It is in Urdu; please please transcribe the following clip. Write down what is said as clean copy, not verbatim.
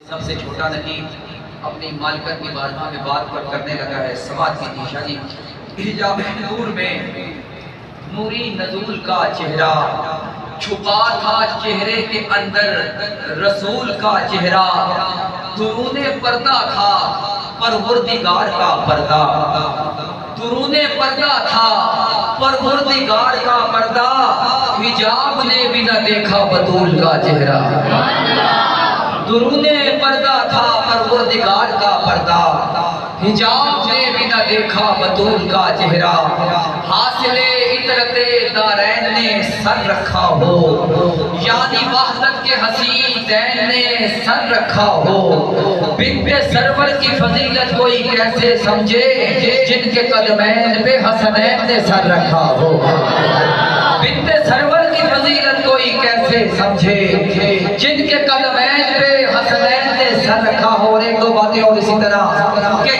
سب سے چھوٹا نہیں اپنی مالکت کی بارگاہ میں بات پر کرنے لگا ہے. سماعت کی شادی حجاب نور میں نوری نزول کا چہرہ چھپا تھا چہرے کے اندر رسول کا چہرہ. درون پردہ تھا پروردگار کا پردہ. درون پردہ تھا پروردگار کا پردہ. حجاب نے بھی نہ دیکھا بطول کا چہرہ. درون پردہ تھا پروردگار کا پردہ. حجاب نے بھی نہ دیکھا بطول کا چہرہ. حاصل عطرت دارین نے سر رکھا ہو یعنی وحدت کے حسین دین نے سر رکھا ہو. بنت سرور کی فضیلت کوئی کیسے سمجھے جن کے قدمین پہ حسنین نے سر رکھا ہو. بنت سرور کی فضیلت کوئی کیسے سمجھے جن کے قدمین پہ حسنین نے سر رکھا ہو. اور ایک دو باتیں اور اسی طرح کہ